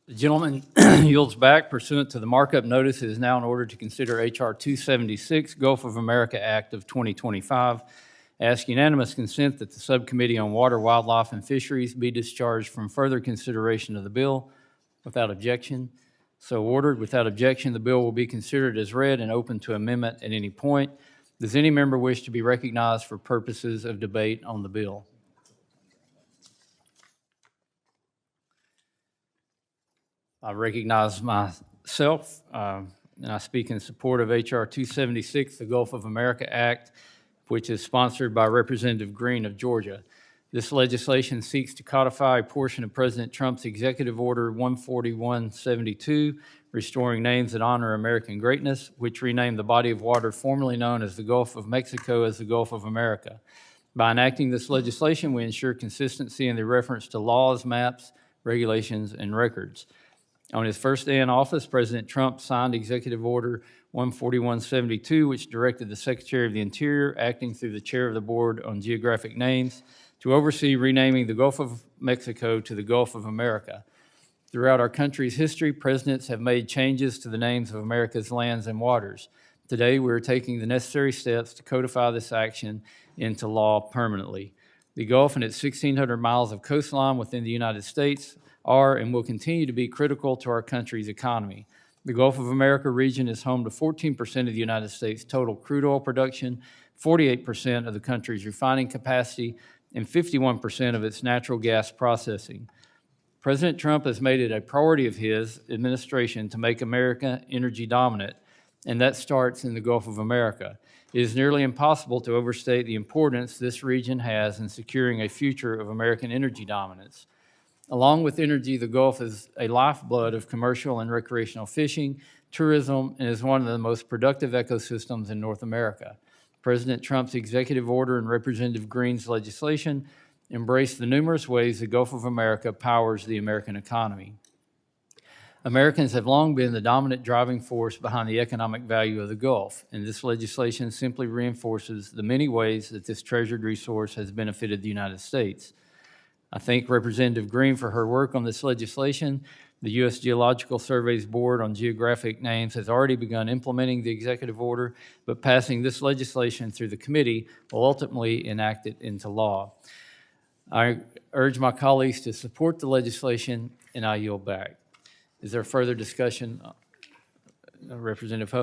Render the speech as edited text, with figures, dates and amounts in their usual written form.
The gentleman yields back pursuant to the markup notice. It is now in order to consider H.R. 276, Gulf of America Act of 2025. Ask unanimous consent that the Subcommittee on Water, Wildlife, and Fisheries be discharged from further consideration of the bill. Without objection, so ordered. Without objection, the bill will be considered as read and open to amendment at any point. Does any member wish to be recognized for purposes of debate on the bill? I recognize myself, and I speak in support of H.R. 276, the Gulf of America Act, which is sponsored by Representative Green of Georgia. This legislation seeks to codify a portion of President Trump's Executive Order 14172, restoring names that honor American greatness, which renamed the body of water formerly known as the Gulf of Mexico as the Gulf of America. By enacting this legislation, we ensure consistency in the reference to laws, maps, regulations, and records. On his first day in office, President Trump signed Executive Order 14172, which directed the Secretary of the Interior, acting through the Chair of the Board on Geographic Names, to oversee renaming the Gulf of Mexico to the Gulf of America. Throughout our country's history, presidents have made changes to the names of America's lands and waters. Today, we are taking the necessary steps to codify this action into law permanently. The Gulf and its 1,600 miles of coastline within the United States are and will continue to be critical to our country's economy. The Gulf of America region is home to 14% of the United States' total crude oil production, 48% of the country's refining capacity, and 51% of its natural gas processing. President Trump has made it a priority of his administration to make America energy dominant, and that starts in the Gulf of America. It is nearly impossible to overstate the importance this region has in securing a future of American energy dominance. Along with energy, the Gulf is a lifeblood of commercial and recreational fishing, tourism, and is one of the most productive ecosystems in North America. President Trump's executive order and Representative Green's legislation embrace the numerous ways the Gulf of America powers the American economy. Americans have long been the dominant driving force behind the economic value of the Gulf, and this legislation simply reinforces the many ways that this treasured resource has benefited the United States. I thank Representative Green for her work on this legislation. The U.S. Geological Survey's Board on Geographic Names has already begun implementing the executive order, but passing this legislation through the committee will ultimately enact it into law. I urge my colleagues to support the legislation, and I yield back. Is there further discussion? Representative Huff?